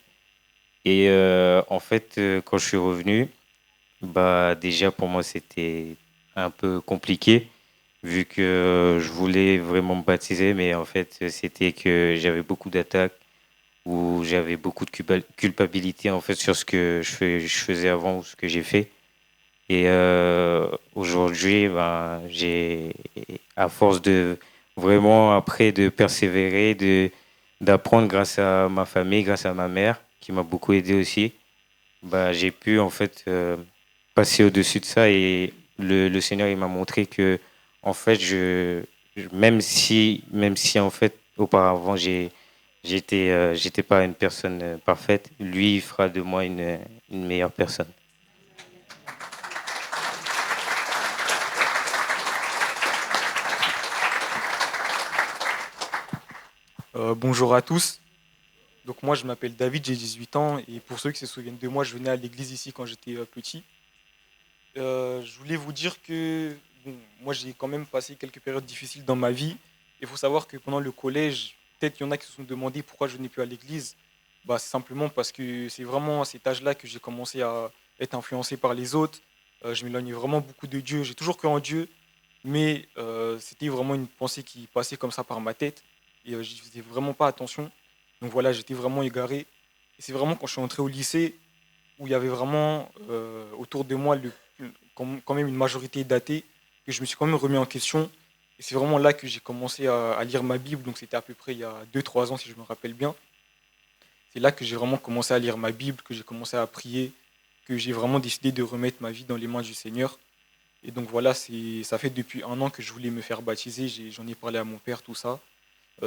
Et en fait, quand je suis revenu, bah, déjà, pour moi, c'était un peu compliqué vu que je voulais vraiment me baptiser, mais en fait, c'était que j'avais beaucoup d'attaques, où j'avais beaucoup de culpabilité en fait sur ce que je faisais avant ou ce que j'ai fait. Et aujourd'hui, ben, à force de vraiment après de persévérer, d'apprendre grâce à ma famille, grâce à ma mère, qui m'a beaucoup aidé aussi, bah, j'ai pu en fait passer au-dessus de ça et le Seigneur il m'a montré que en fait même si en fait auparavant j'étais pas une personne parfaite, lui il fera de moi une meilleure personne. Bonjour à tous. Donc moi je m'appelle David, j'ai 18 ans et pour ceux qui se souviennent de moi, je venais à l'église ici quand j'étais petit. Je voulais vous dire que bon, moi j'ai quand même passé quelques périodes difficiles dans ma vie. Il faut savoir que pendant le collège, peut-être qu'il y en a qui se sont demandé pourquoi je venais plus à l'église. Bah, c'est simplement parce que c'est vraiment à cet âge-là que j'ai commencé à être influencé par les autres. Je m'éloignais vraiment beaucoup de Dieu. J'ai toujours cru en Dieu, mais c'était vraiment une pensée qui passait comme ça par ma tête et j'y faisais vraiment pas attention. Donc voilà, j'étais vraiment égaré. Et c'est vraiment quand je suis entré au lycée où il y avait vraiment autour de moi quand même une majorité d'athées que je me suis quand même remis en question. Et c'est vraiment là que j'ai commencé à lire ma Bible. Donc c'était à peu près il y a 2 3 ans si je me rappelle bien. C'est là que j'ai vraiment commencé à lire ma Bible, que j'ai commencé à prier, que j'ai vraiment décidé de remettre ma vie dans les mains du Seigneur. Et donc voilà, ça fait depuis 1 an que je voulais me faire baptiser. J'en ai parlé à mon père, tout ça.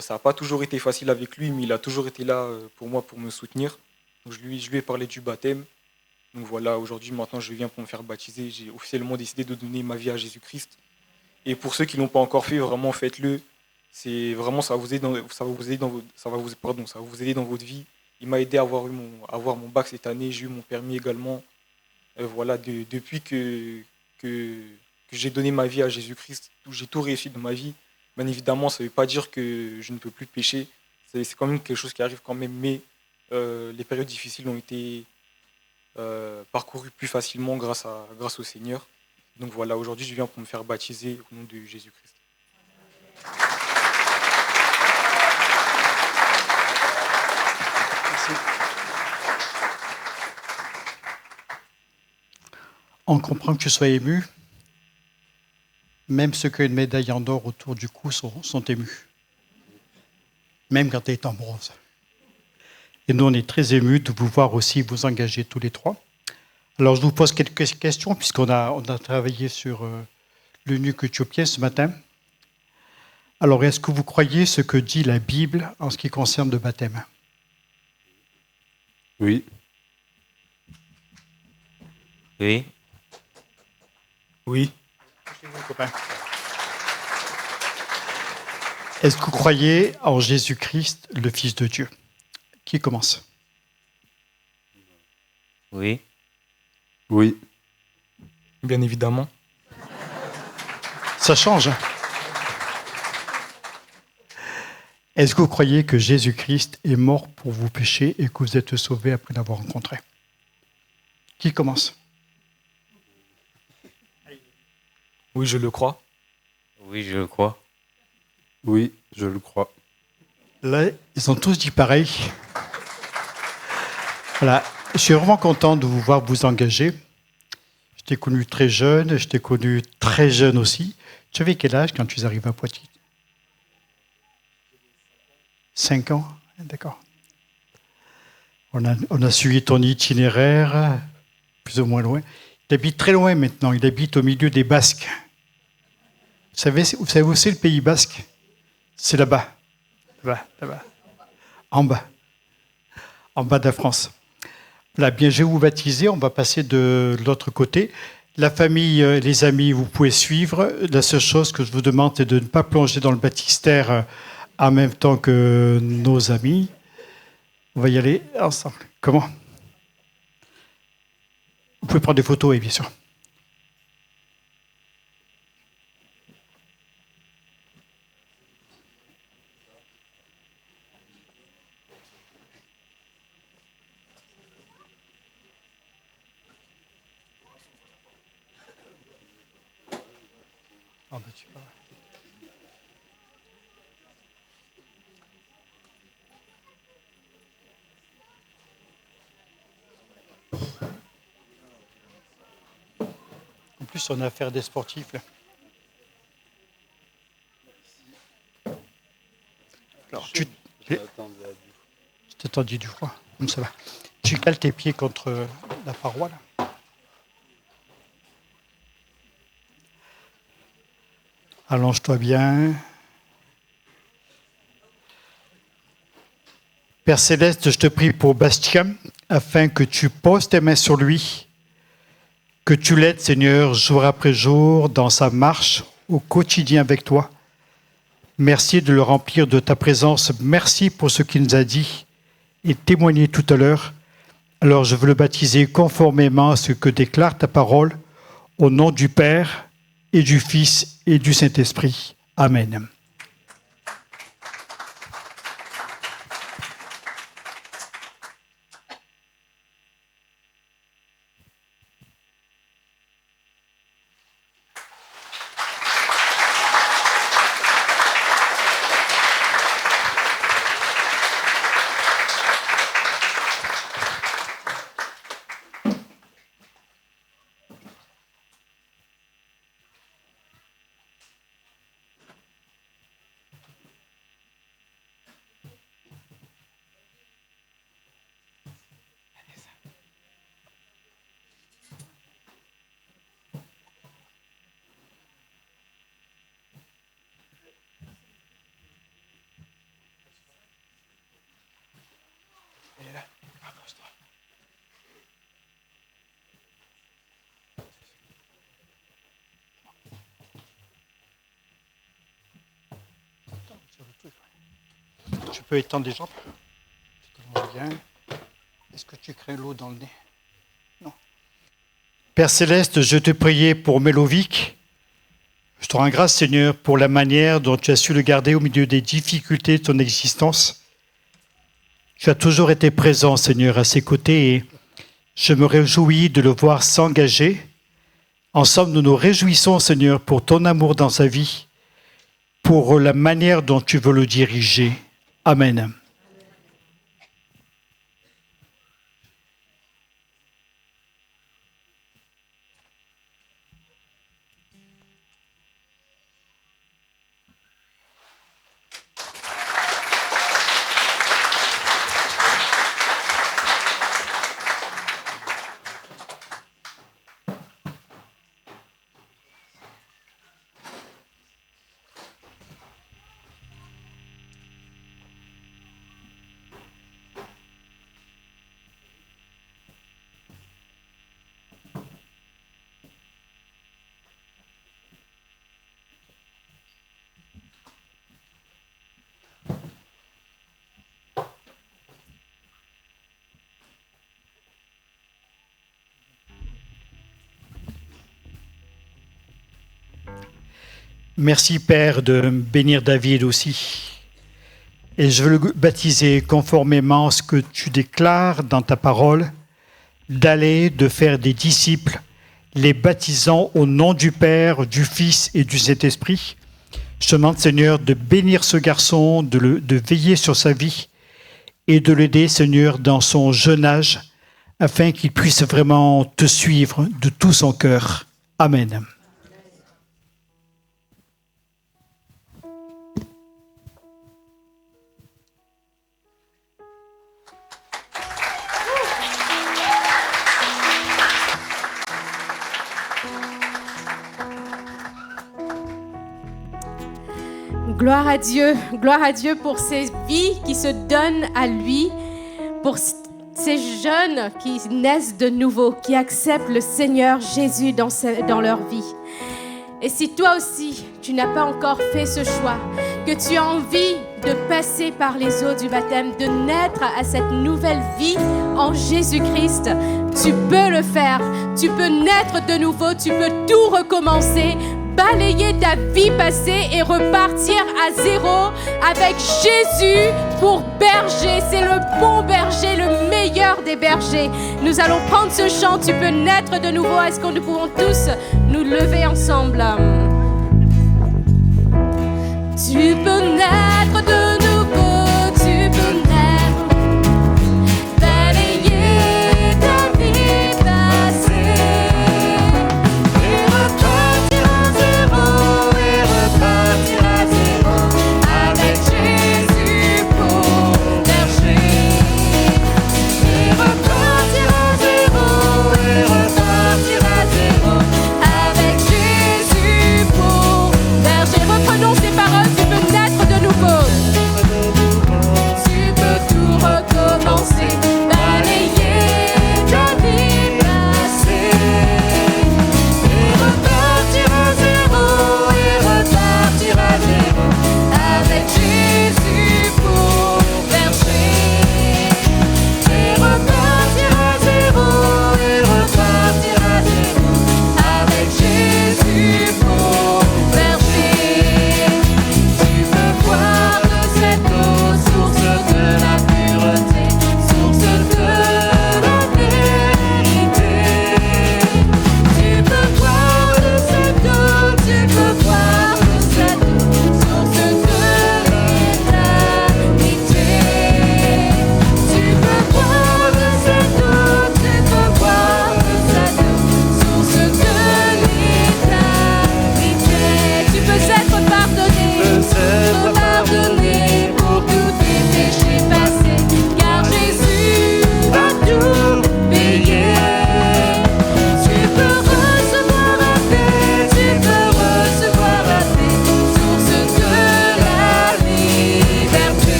Ça n'a pas toujours été facile avec lui, mais il a toujours été là pour moi, pour me soutenir. Donc je lui ai parlé du baptême. Donc voilà, aujourd'hui, maintenant, je viens pour me faire baptiser. J'ai officiellement décidé de donner ma vie à Jésus-Christ. Et pour ceux qui ne l'ont pas encore fait, vraiment faites-le. C'est vraiment, ça va vous aider ça va vous aider ça va vous aider dans votre vie. Il m'a aidé à avoir mon bac cette année. J'ai eu mon permis également. Voilà, depuis que j'ai donné ma vie à Jésus-Christ, j'ai tout réussi dans ma vie. Bien évidemment, ça ne veut pas dire que je ne peux plus pécher. C'est quand même quelque chose qui arrive quand même, mais les périodes difficiles ont été parcourues plus facilement grâce au Seigneur. Donc voilà, aujourd'hui, je viens pour me faire baptiser au nom de Jésus-Christ. Merci. On comprend que tu sois ému. Même ceux qui ont une médaille en or autour du cou sont émus. Même quand tu es en bronze. Et nous, on est très émus de pouvoir aussi vous engager tous les trois. Alors, je vous pose quelques questions, puisqu'on a travaillé sur l'eunuque éthiopien ce matin. Alors, est-ce que vous croyez ce que dit la Bible en ce qui concerne le baptême? Oui. Oui. Oui. Est-ce que vous croyez en Jésus-Christ, le Fils de Dieu? Qui commence? Oui. Oui. Bien évidemment. Ça change. Est-ce que vous croyez que Jésus-Christ est mort pour vos péchés et que vous êtes sauvés après l'avoir rencontré? Qui commence? Oui, je le crois. Oui, je le crois. Oui, je le crois. Là, ils ont tous dit pareil. Voilà. Je suis vraiment content de vous voir vous engager. Je t'ai connu très jeune, je t'ai connu très jeune aussi. Tu avais quel âge quand tu es arrivé à Poitiers? 5 ans? D'accord. On a suivi ton itinéraire, plus ou moins loin. Il habite très loin maintenant, il habite au milieu des Basques. Vous savez où c'est le Pays Basque? C'est là-bas. Là-bas. En bas de la France. Là, bien, je vais vous baptiser, on va passer de l'autre côté. La famille, les amis, vous pouvez suivre. La seule chose que je vous demande, c'est de ne pas plonger dans le baptistère en même temps que nos amis. On va y aller ensemble. Comment? Vous pouvez prendre des photos, oui, bien sûr. Ah ben, tu parles. En plus, on a affaire des sportifs, là. Alors, tu t'es tendu du froid, comme ça va. Tu cales tes pieds contre la paroi, là. Allonge-toi bien. Père Céleste, je te prie pour Bastien, afin que tu poses tes mains sur lui, que tu l'aides, Seigneur, jour après jour, dans sa marche au quotidien avec toi. Merci de le remplir de ta présence. Merci pour ce qu'il nous a dit et témoigné tout à l'heure. Alors je veux le baptiser conformément à ce que déclare ta parole, au nom du Père et du Fils et du Saint-Esprit. Amen. Je peux étendre les jambes? Bien. Est-ce que tu crains l'eau dans le nez? Non. Père Céleste, je te priais pour Mélovic. Je te rends grâce, Seigneur, pour la manière dont tu as su le garder au milieu des difficultés de ton existence. Tu as toujours été présent, Seigneur, à ses côtés et je me réjouis de le voir s'engager. Ensemble, nous nous réjouissons, Seigneur, pour ton amour dans sa vie, pour la manière dont tu veux le diriger. Amen. Merci, Père, de bénir David aussi. Et je veux le baptiser conformément à ce que tu déclares dans ta parole, d'aller, de faire des disciples, les baptisant au nom du Père, du Fils et du Saint-Esprit. Je te demande, Seigneur, de bénir ce garçon, de veiller sur sa vie et de l'aider, Seigneur, dans son jeune âge, afin qu'il puisse vraiment te suivre de tout son cœur. Amen. Gloire à Dieu pour ces vies qui se donnent à lui, pour ces jeunes qui naissent de nouveau, qui acceptent le Seigneur Jésus dans leur vie. Et si toi aussi, tu n'as pas encore fait ce choix, que tu as envie de passer par les eaux du baptême, de naître à cette nouvelle vie en Jésus-Christ, tu peux le faire. Tu peux naître de nouveau, tu peux tout recommencer, balayer ta vie passée et repartir à zéro avec Jésus pour berger. C'est le bon berger, le meilleur des bergers. Nous allons prendre ce chant, tu peux naître de nouveau. Est-ce que nous pouvons tous nous lever ensemble? Tu peux naître de nouveau, tu peux naître, balayer ta vie passée et repartir à zéro, avec Jésus pour berger. Et repartir à zéro, avec Jésus pour berger. Reprenons ces paroles, tu peux naître de nouveau.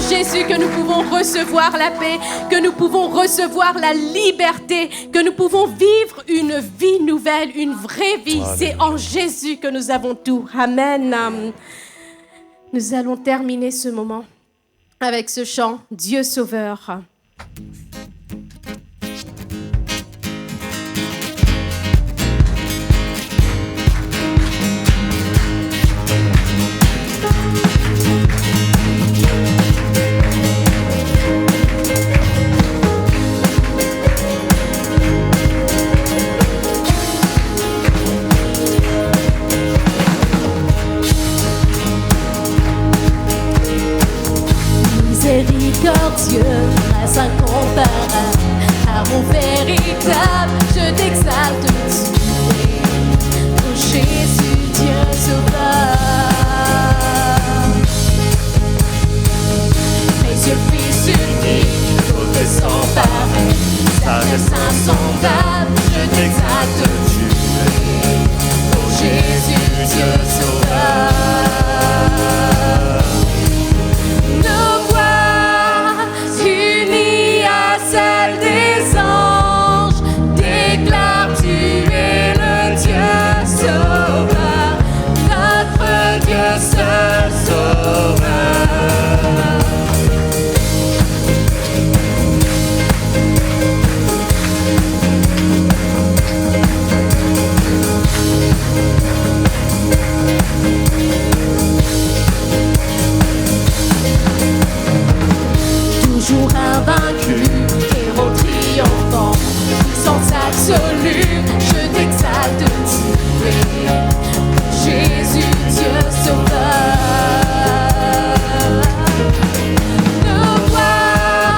Jésus que nous pouvons recevoir la paix, que nous pouvons recevoir la liberté, que nous pouvons vivre une vie nouvelle, une vraie vie. C'est en Jésus que nous avons tout. Amen. Nous allons terminer ce moment avec ce chant « Dieu Sauveur ». Miséricordieux, grâce incomparable, amour véritable, je t'exalte, tu es, oh Jésus, Dieu sauveur. Précieux Fils unique, d'autres sans pareil, sagesse insondable, je t'exalte, tu es, oh Jésus, Dieu sauveur. Nos voix unies à celles des anges déclarent tu es le Dieu sauveur, notre Dieu seul sauveur. Toujours invaincu, héros triomphant, puissance absolue, je t'exalte, tu es Jésus, Dieu sauveur. Nos voix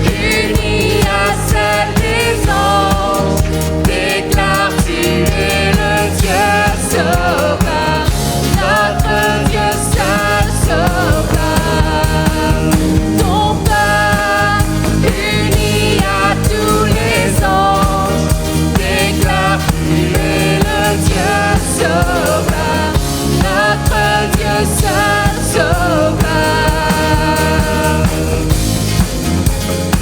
unies à celles des anges déclarent tu es le Dieu sauveur, notre Dieu seul sauveur. Ton peuple uni à tous les anges déclare tu es le Dieu sauveur, notre Dieu seul sauveur.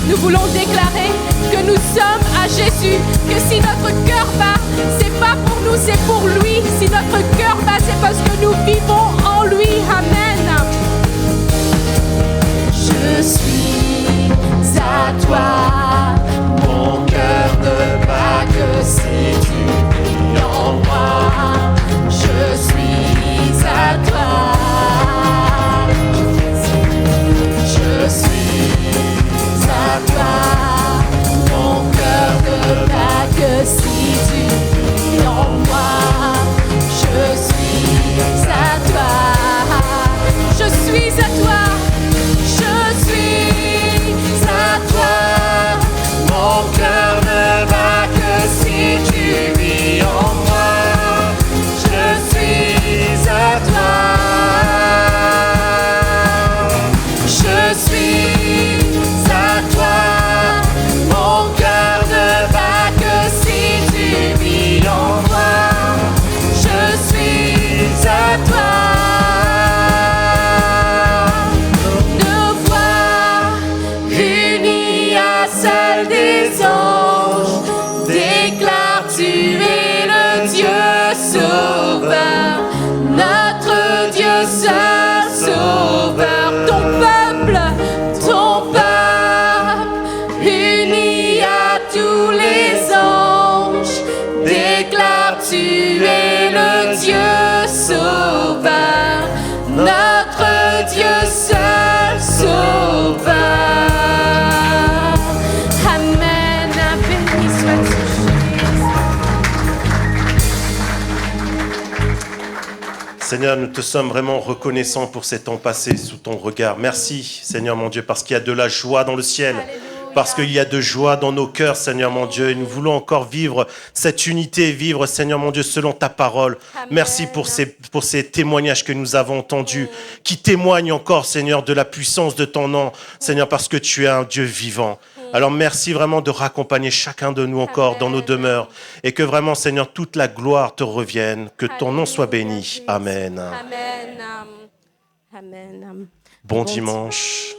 Nous voulons déclarer que nous sommes à Jésus, que si notre cœur bat, c'est pas pour nous, c'est pour lui. Si notre cœur bat, c'est parce que nous vivons en lui. Amen. Je suis à toi, mon cœur ne bat que si tu vis en moi. Je suis à toi, je suis à toi, mon cœur ne bat que si tu vis en moi. Je suis à toi, Je suis à toi. je suis à toi, mon cœur ne bat que si tu vis en moi. Je suis à toi, je suis à toi, mon cœur ne bat que si tu vis en moi. Je suis à toi. Nos voix unies à celles des anges déclarent tu es le Dieu sauveur, notre Dieu seul sauveur. Ton peuple uni à tous les anges déclare tu es le Dieu sauveur, notre Dieu seul sauveur. Amen. Béni sois-tu, Jésus. Seigneur, nous te sommes vraiment reconnaissants pour ces temps passés sous ton regard. Merci, Seigneur mon Dieu, parce qu'il y a de la joie dans le ciel. Parce qu'il y a de joie dans nos cœurs, Seigneur mon Dieu. Et nous voulons encore vivre cette unité, vivre, Seigneur mon Dieu, selon ta parole. Amen. Merci pour ces témoignages que nous avons entendus, qui témoignent encore, Seigneur, de la puissance de ton nom, Seigneur, parce que tu es un Dieu vivant. Alors merci vraiment de raccompagner chacun de nous encore dans nos demeures. Et que vraiment, Seigneur, toute la gloire te revienne. Que ton nom soit béni. Amen. Amen. Amen. Bon dimanche.